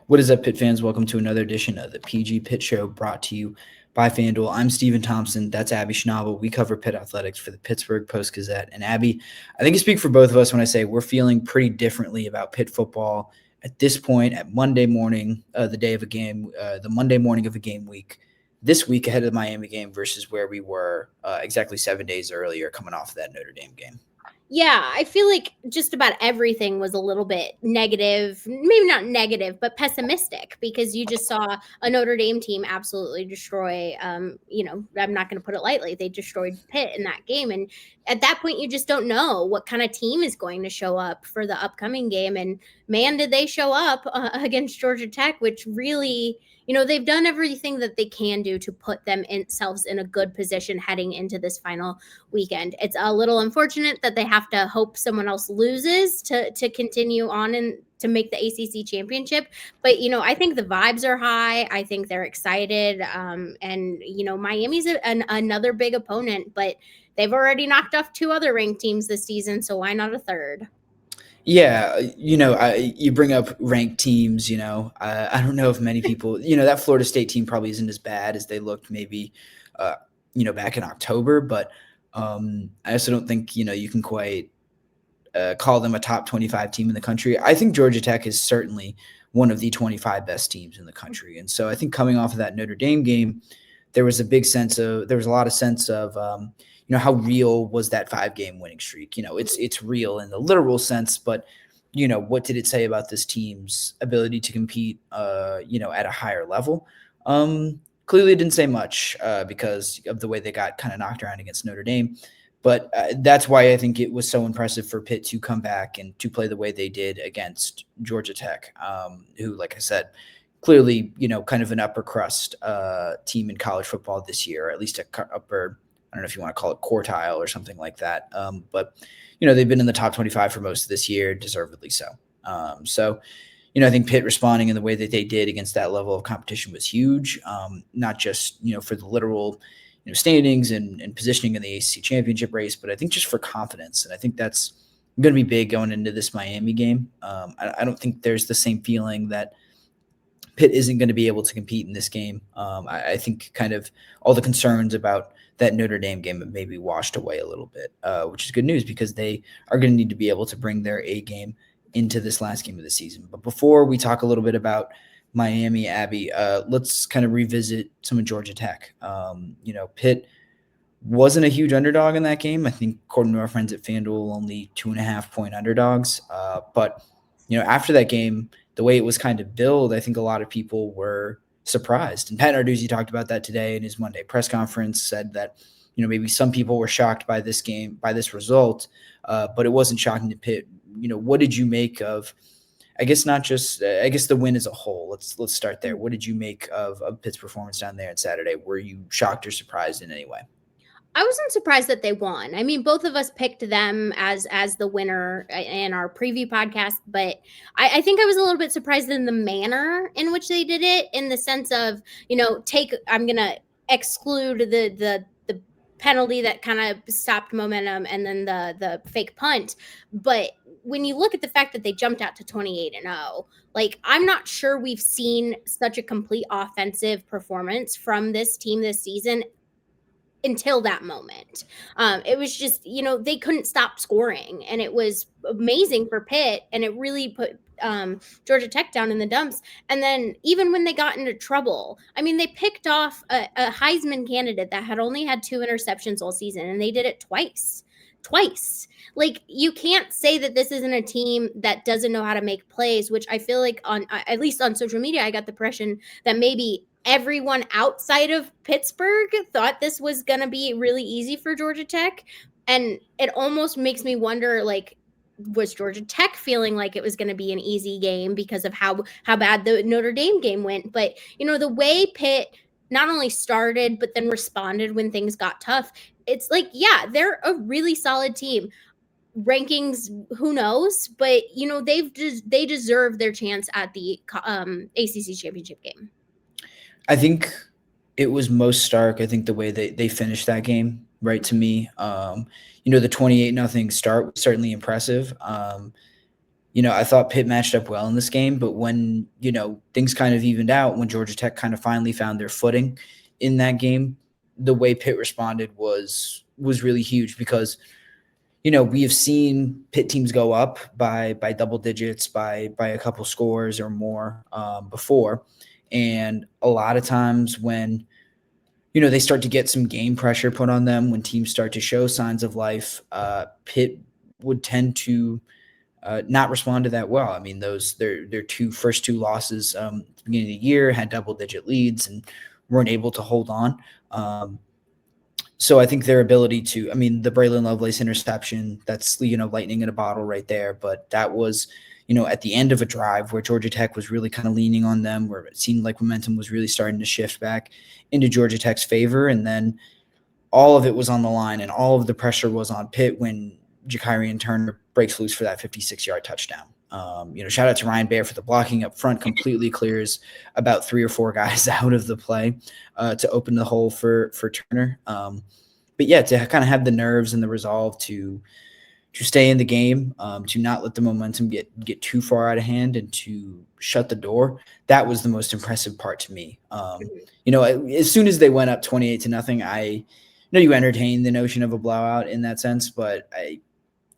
What is up, Pitt fans? Welcome to another edition of the PG Pitt Show brought to you by FanDuel. I'm Stephen Thompson. That's Abby Schnable. We cover Pitt athletics for the Pittsburgh Post-Gazette. And Abby, I think I speak for both of us when I say we're feeling pretty differently about Pitt football at this point at Monday morning, the day of a game, the Monday morning of a game week, this week ahead of the Miami game versus where we were exactly 7 days earlier coming off of that Notre Dame game. Yeah, I feel like just about everything was a little bit negative, maybe not negative, but pessimistic because you just saw a Notre Dame team absolutely destroy, I'm not going to put it lightly. They destroyed Pitt in that game. And at that point, you just don't know what kind of team is going to show up for the upcoming game. And man, did they show up against Georgia Tech, which really, they've done everything that they can do to put themselves in a good position heading into this final weekend. It's a little unfortunate that they have to hope someone else loses to continue on and to make the ACC championship. But, I think the vibes are high. I think they're excited. And Miami's another big opponent, but they've already knocked off two other ranked teams this season. So why not a third? Yeah, you bring up ranked teams, I don't know if many people, that Florida State team probably isn't as bad as they looked maybe, back in October, but I also don't think, you can quite call them a top 25 team in the country. I think Georgia Tech is certainly one of the 25 best teams in the country. And so I think coming off of that Notre Dame game, there was a lot of sense of, how real was that 5-game winning streak? It's real in the literal sense, but, what did it say about this team's ability to compete, at a higher level? Clearly it didn't say much because of the way they got kind of knocked around against Notre Dame. But that's why I think it was so impressive for Pitt to come back and to play the way they did against Georgia Tech, who, like I said, clearly, kind of an upper crust team in college football this year, or at least a upper, I don't know if you want to call it quartile or something like that. But, they've been in the top 25 for most of this year, deservedly so. I think Pitt responding in the way that they did against that level of competition was huge, not just, for the literal, standings and positioning in the ACC championship race, but I think just for confidence. And I think that's going to be big going into this Miami game. I don't think there's the same feeling that Pitt isn't going to be able to compete in this game. I think kind of all the concerns about that Notre Dame game have maybe washed away a little bit, which is good news because they are going to need to be able to bring their A game into this last game of the season. But before we talk a little bit about Miami, Abby, let's kind of revisit some of Georgia Tech. Pitt wasn't a huge underdog in that game. I think according to our friends at FanDuel, only 2.5-point underdogs. But after that game, the way it was kind of billed, I think a lot of people were surprised. And Pat Narduzzi talked about that today in his Monday press conference, said that, maybe some people were shocked by this game, by this result, but it wasn't shocking to Pitt. What did you make of, I guess the win as a whole? Let's start there. What did you make of Pitt's performance down there on Saturday? Were you shocked or surprised in any way? I wasn't surprised that they won. I mean, both of us picked them as the winner in our preview podcast, but I think I was a little bit surprised in the manner in which they did it, in the sense of, I'm going to exclude the penalty that kind of stopped momentum and then the fake punt. But when you look at the fact that they jumped out to 28-0, like, I'm not sure we've seen such a complete offensive performance from this team this season until that moment. It was just, they couldn't stop scoring, and it was amazing for Pitt, and it really put Georgia Tech down in the dumps. And then even when they got into trouble, I mean, they picked off a Heisman candidate that had only had 2 interceptions all season, and they did it twice. Like, you can't say that this isn't a team that doesn't know how to make plays, which I feel like at least on social media, I got the impression that maybe everyone outside of Pittsburgh thought this was going to be really easy for Georgia Tech. And it almost makes me wonder, like, was Georgia Tech feeling like it was going to be an easy game because of how bad the Notre Dame game went? But, the way Pitt not only started, but then responded when things got tough, it's like, yeah, they're a really solid team. Rankings, who knows? But, they deserve their chance at the ACC championship game. I think it was most stark. I think the way they finished that game, right, to me, the 28-0 start was certainly impressive. I thought Pitt matched up well in this game, but when, things kind of evened out, when Georgia Tech kind of finally found their footing in that game, the way Pitt responded was really huge because, we have seen Pitt teams go up by double digits, by a couple scores or more before. And a lot of times when, they start to get some game pressure put on them, when teams start to show signs of life, Pitt would tend to not respond to that well. I mean, their first two losses at the beginning of the year had double-digit leads and weren't able to hold on. So I think their ability to, the Braylon Lovelace interception, that's, lightning in a bottle right there. But that was, at the end of a drive where Georgia Tech was really kind of leaning on them, where it seemed like momentum was really starting to shift back into Georgia Tech's favor. And then all of it was on the line and all of the pressure was on Pitt when Jakarian Turner breaks loose for that 56-yard touchdown. Shout out to Ryan Baer for the blocking up front, completely clears about 3 or 4 guys out of the play to open the hole for Turner. But yeah, to kind of have the nerves and the resolve to stay in the game, to not let the momentum get too far out of hand and to shut the door. That was the most impressive part to me. As soon as they went up 28-0, I know you entertain the notion of a blowout in that sense, but I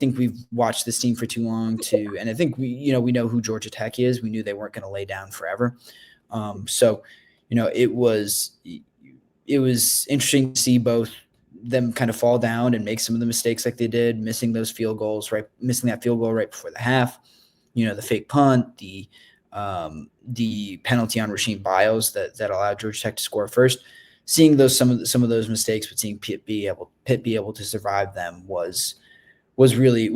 think we've watched this team for too long and I think we know who Georgia Tech is. We knew they weren't going to lay down forever. So it was interesting to see both them kind of fall down and make some of the mistakes like they did, missing that field goal right before the half, the fake punt, the penalty on Rasheem Biles that allowed Georgia Tech to score first. Seeing some of those mistakes, but seeing Pitt be able to survive them was really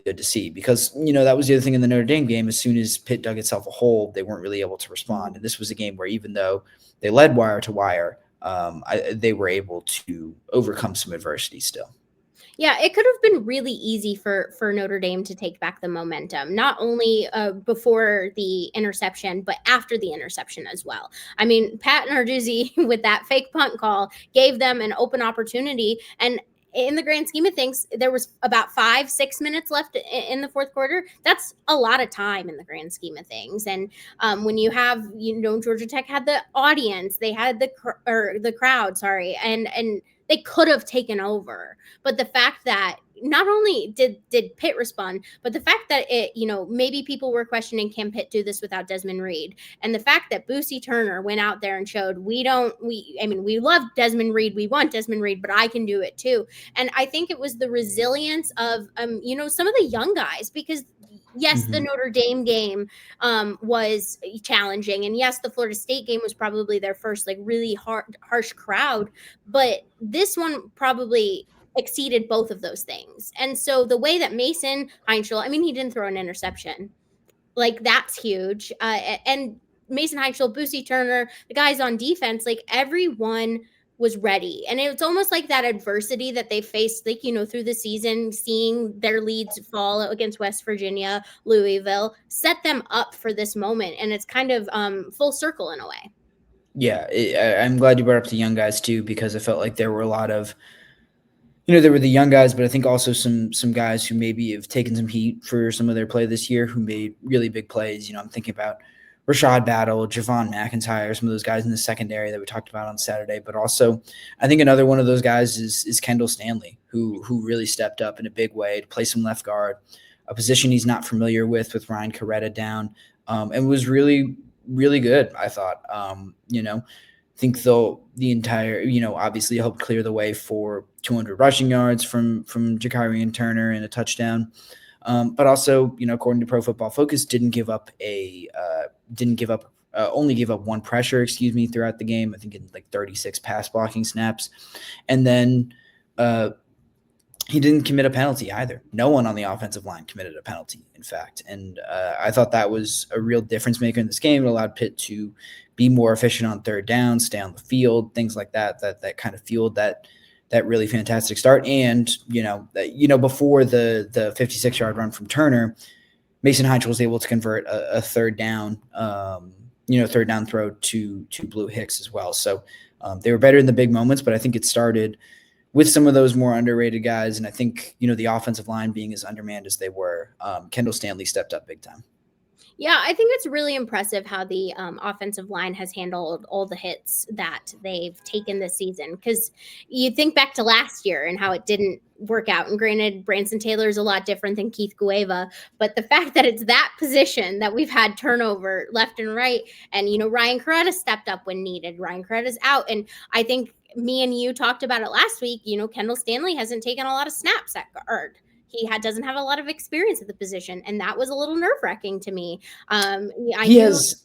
good to see, because that was the other thing in the Notre Dame game. As soon as Pitt dug itself a hole, they weren't really able to respond. And this was a game where even though they led wire to wire, they were able to overcome some adversity still. Yeah, it could have been really easy for Notre Dame to take back the momentum, not only before the interception, but after the interception as well. I mean, Pat Narduzzi with that fake punt call gave them an open opportunity, and in the grand scheme of things, there was about 5-6 minutes left in the fourth quarter. That's a lot of time in the grand scheme of things. And when you have, Georgia Tech had the audience, they had the crowd, sorry, and they could have taken over. But the fact that not only did Pitt respond, but the fact that it, maybe people were questioning, can Pitt do this without Desmond Reed? And the fact that Boosie Turner went out there and showed, we love Desmond Reed. We want Desmond Reed, but I can do it too. And I think it was the resilience of, some of the young guys, because yes, the Notre Dame game was challenging. And yes, the Florida State game was probably their first really harsh crowd. But this one probably exceeded both of those things. And so the way that Mason Heintschel, he didn't throw an interception. That's huge. And Mason Heintschel, Boosie Turner, the guys on defense, everyone was ready. And it's almost like that adversity that they faced, through the season, seeing their leads fall against West Virginia, Louisville, set them up for this moment. And it's kind of full circle in a way. Yeah, I'm glad you brought up the young guys too, because I felt like there were a lot of, there were the young guys, but I think also some guys who maybe have taken some heat for some of their play this year who made really big plays. I'm thinking about Rashad Battle, Javon McIntyre, some of those guys in the secondary that we talked about on Saturday. But also, I think another one of those guys is Kendall Stanley, who really stepped up in a big way to play some left guard, a position he's not familiar with Ryan Coretta down, and was really, really good, I thought. I think though the entire, obviously helped clear the way for 200 rushing yards from Jakarian Turner and a touchdown. But also, according to Pro Football Focus, only gave up one pressure, throughout the game. I think in 36 pass blocking snaps. And then he didn't commit a penalty either. No one on the offensive line committed a penalty, in fact. And I thought that was a real difference maker in this game. It allowed Pitt to be more efficient on third down, stay on the field, things like that kind of fueled that really fantastic start. And, before the 56-yard run from Turner, Mason Heintschel was able to convert a third down throw to Blue Hicks as well. So they were better in the big moments, but I think it started with some of those more underrated guys, and I think, the offensive line being as undermanned as they were, Kendall Stanley stepped up big time. Yeah, I think it's really impressive how the offensive line has handled all the hits that they've taken this season. Because you think back to last year and how it didn't work out. And granted, Branson Taylor is a lot different than Keith Gueva, but the fact that it's that position that we've had turnover left and right, and Ryan Coretta stepped up when needed. Ryan Coretta's out, and I think me and you talked about it last week. Kendall Stanley hasn't taken a lot of snaps at guard. He doesn't have a lot of experience at the position, and that was a little nerve-wracking to me. He has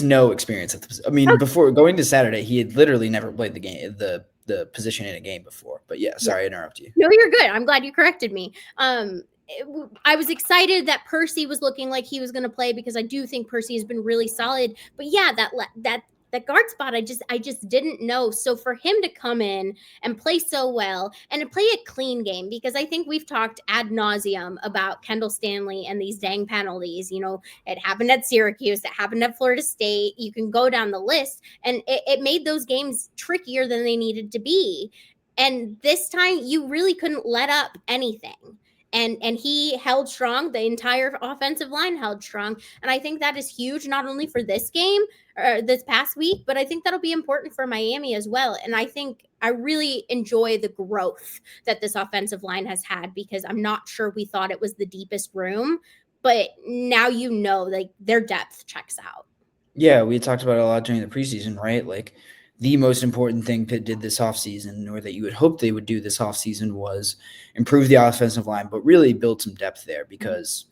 no experience at the position. I mean, before going to Saturday, he had literally never played the game, the position in a game before. But yeah, sorry, I interrupted you. No, you're good. I'm glad you corrected me. I was excited that Percy was looking like he was going to play, because I do think Percy has been really solid. But yeah, that guard spot, I just didn't know. So for him to come in and play so well and to play a clean game, because I think we've talked ad nauseum about Kendall Stanley and these dang penalties. It happened at Syracuse, it happened at Florida State. You can go down the list, and it made those games trickier than they needed to be. And this time you really couldn't let up anything. And he held strong. The entire offensive line held strong. And I think that is huge, not only for this game or this past week, but I think that'll be important for Miami as well. And I think I really enjoy the growth that this offensive line has had, because I'm not sure we thought it was the deepest room, but now like their depth checks out. Yeah, we talked about it a lot during the preseason, right? Like, the most important thing Pitt did this offseason, or that you would hope they would do this offseason, was improve the offensive line, but really build some depth there, because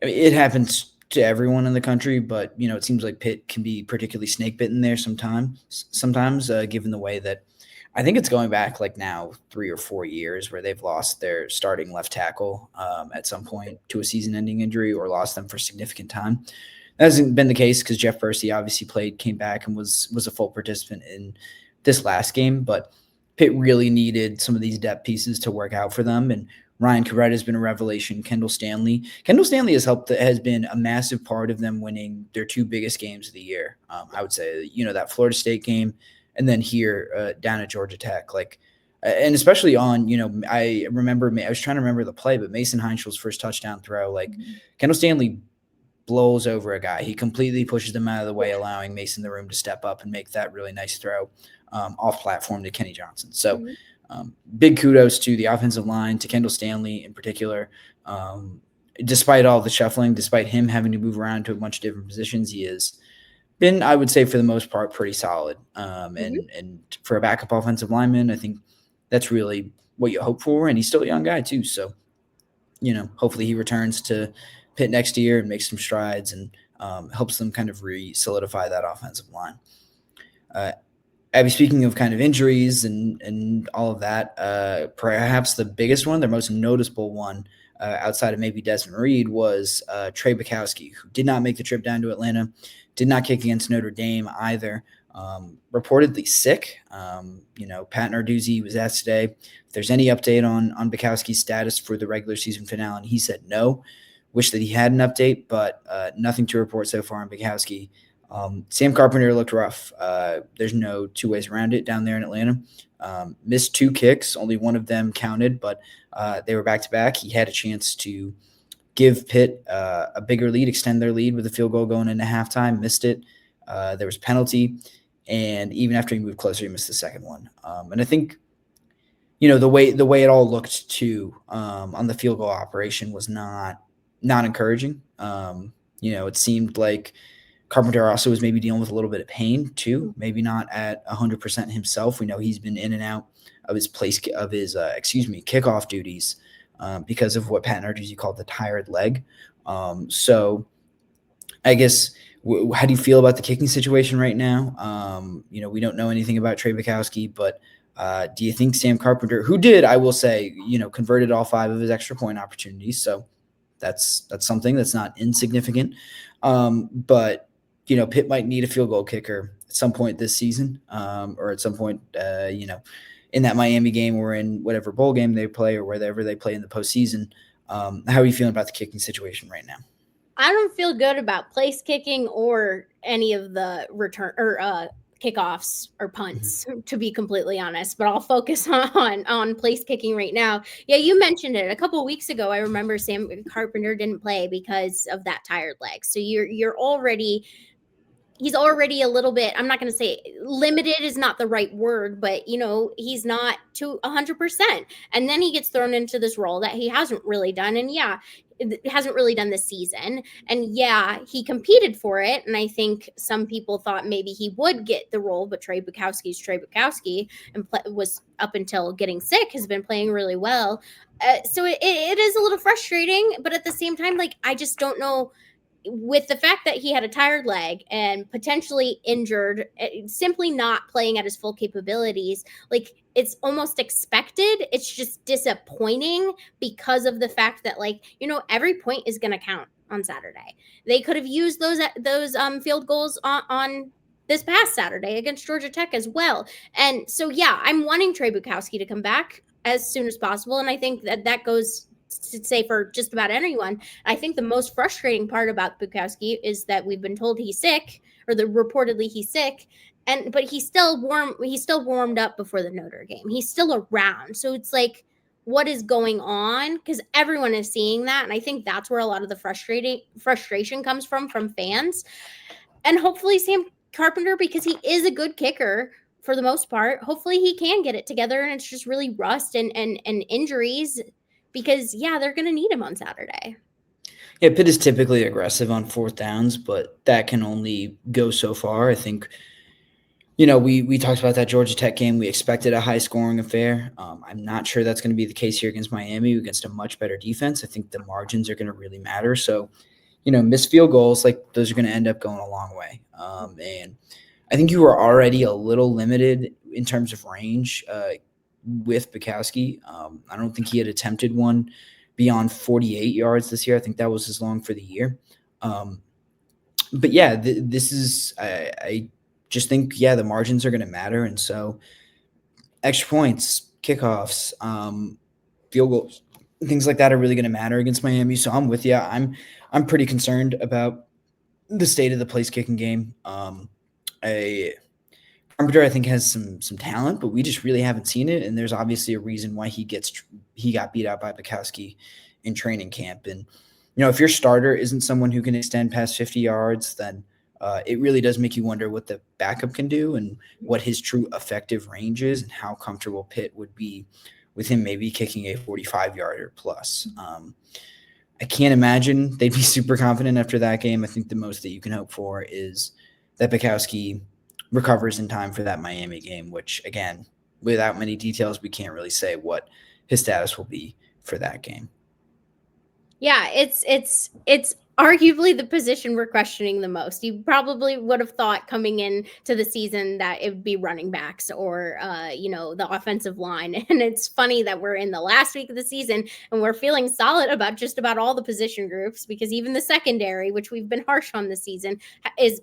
it happens to everyone in the country, but, it seems like Pitt can be particularly snake bitten there sometimes, given the way that I think it's going back like now 3 or 4 years where they've lost their starting left tackle at some point to a season-ending injury, or lost them for significant time. That hasn't been the case, because Jeff Percy obviously came back and was a full participant in this last game. But Pitt really needed some of these depth pieces to work out for them. And Ryan Coretta has been a revelation. Kendall Stanley has been a massive part of them winning their 2 biggest games of the year. I would say, that Florida State game, and then here down at Georgia Tech. And especially on, I was trying to remember the play, but Mason Heintschel's first touchdown throw, Kendall Stanley blows over a guy. He completely pushes them out of the way, allowing Mason the room to step up and make that really nice throw off platform to Kenny Johnson. So big kudos to the offensive line, to Kendall Stanley in particular. Despite all the shuffling, despite him having to move around to a bunch of different positions, he has been, I would say, for the most part, pretty solid. And for a backup offensive lineman, I think that's really what you hope for. And he's still a young guy too. So, hopefully he returns to Pitt next year and makes some strides, and helps them kind of solidify that offensive line. Abby, speaking of kind of injuries and all of that, perhaps the biggest one, the most noticeable one, outside of maybe Desmond Reed, was Trey Butkowski, who did not make the trip down to Atlanta, did not kick against Notre Dame either. Reportedly sick. Pat Narduzzi was asked today if there's any update on Butkowski's status for the regular season finale, and he said no. Wish that he had an update, but nothing to report so far on Butkowski. Sam Carpenter looked rough. There's no 2 ways around it down there in Atlanta. Missed 2 kicks. Only one of them counted, but they were back-to-back. He had a chance to give Pitt a bigger lead, extend their lead with a field goal going into halftime. Missed it. There was a penalty, and even after he moved closer, he missed the second one. And I think, the way it all looked too on the field goal operation was not encouraging. It seemed like Carpenter also was maybe dealing with a little bit of pain too, maybe not at 100% himself. We know he's been in and out of his kickoff duties because of what Pat Narduzzi called the tired leg. So I guess, how do you feel about the kicking situation right now? We don't know anything about Trey Butkowski, but do you think Sam Carpenter, who did, I will say, converted all 5 of his extra point opportunities, so that's something that's not insignificant. But Pitt might need a field goal kicker at some point this season, or at some point, in that Miami game or in whatever bowl game they play or wherever they play in the postseason. How are you feeling about the kicking situation right now? I don't feel good about place kicking or any of the return or kickoffs or punts, to be completely honest, but I'll focus on place kicking right now. Yeah, you mentioned it a couple of weeks ago. I remember Sam Carpenter didn't play because of that tired leg. So he's already a little bit, I'm not going to say limited is not the right word, but he's not to 100%. And then he gets thrown into this role that he hasn't really done. And it hasn't really done this season. And he competed for it. And I think some people thought maybe he would get the role, but Trey Butkowski and was, up until getting sick, has been playing really well. So it is a little frustrating, but at the same time, I just don't know, with the fact that he had a tired leg and potentially injured, simply not playing at his full capabilities, it's almost expected. It's just disappointing because of the fact that every point is going to count on Saturday. They could have used those field goals on this past Saturday against Georgia Tech as well. And so, I'm wanting Trey Butkowski to come back as soon as possible. And I think that goes to say for just about anyone. I think the most frustrating part about Butkowski is that we've been told he's sick, or reportedly he's sick, but he's still warmed up before the Notre game. He's still around. So it's what is going on? Because everyone is seeing that. And I think that's where a lot of the frustration comes from fans. And hopefully Sam Carpenter, because he is a good kicker for the most part, hopefully he can get it together, and it's just really rust and injuries, because they're going to need him on Saturday. Yeah, Pitt is typically aggressive on fourth downs, but that can only go so far. I think, we talked about that Georgia Tech game. We expected a high-scoring affair. I'm not sure that's going to be the case here against Miami, against a much better defense. I think the margins are going to really matter. So, missed field goals, those are going to end up going a long way. And I think you were already a little limited in terms of range with Butkowski. I don't think he had attempted one beyond 48 yards this year. I think that was his long for the year. But this is, I just think, the margins are going to matter. And so extra points, kickoffs, field goals, things like that are really going to matter against Miami. So I'm with you. I'm pretty concerned about the state of the place kicking game. Carpenter, I think, has some talent, but we just really haven't seen it. And there's obviously a reason why he got beat out by Butkowski in training camp. And, if your starter isn't someone who can extend past 50 yards, then it really does make you wonder what the backup can do and what his true effective range is, and how comfortable Pitt would be with him maybe kicking a 45-yarder plus. I can't imagine they'd be super confident after that game. I think the most that you can hope for is that Butkowski recovers in time for that Miami game, which, again, without many details, we can't really say what his status will be for that game. Yeah, it's arguably the position we're questioning the most. You probably would have thought coming in to the season that it would be running backs or, the offensive line. And it's funny that we're in the last week of the season and we're feeling solid about just about all the position groups, because even the secondary, which we've been harsh on this season, is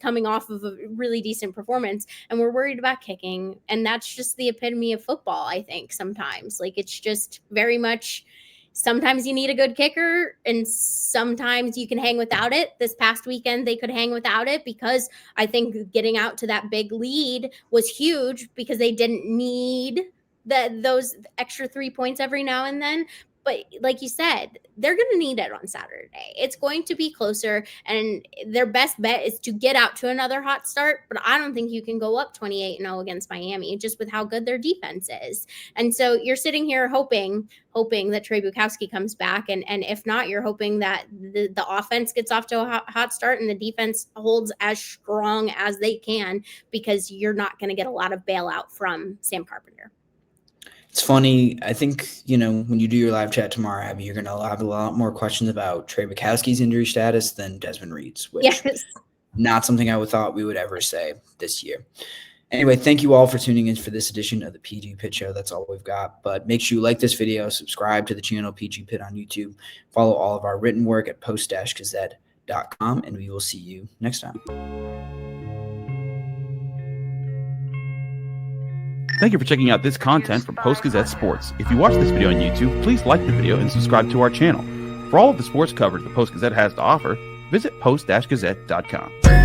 coming off of a really decent performance. And we're worried about kicking. And that's just the epitome of football, I think, sometimes. It's just very much, sometimes you need a good kicker and sometimes you can hang without it. This past weekend, they could hang without it because I think getting out to that big lead was huge, because they didn't need those extra 3 points every now and then. But like you said, they're going to need it on Saturday. It's going to be closer, and their best bet is to get out to another hot start. But I don't think you can go up 28-0 against Miami just with how good their defense is. And so you're sitting here hoping that Trey Butkowski comes back. And if not, you're hoping that the offense gets off to a hot start and the defense holds as strong as they can, because you're not going to get a lot of bailout from Sam Carpenter. It's funny. I think, when you do your live chat tomorrow, Abby, you're going to have a lot more questions about Trey Butkowski's injury status than Desmond Reed's, which not something I would thought we would ever say this year. Anyway, thank you all for tuning in for this edition of the PG Pitt Show. That's all we've got. But make sure you like this video, subscribe to the channel PG Pitt on YouTube, follow all of our written work at post-gazette.com, and we will see you next time. Thank you for checking out this content from Post-Gazette Sports. If you watch this video on YouTube, please like the video and subscribe to our channel. For all of the sports coverage the Post-Gazette has to offer, visit post-gazette.com.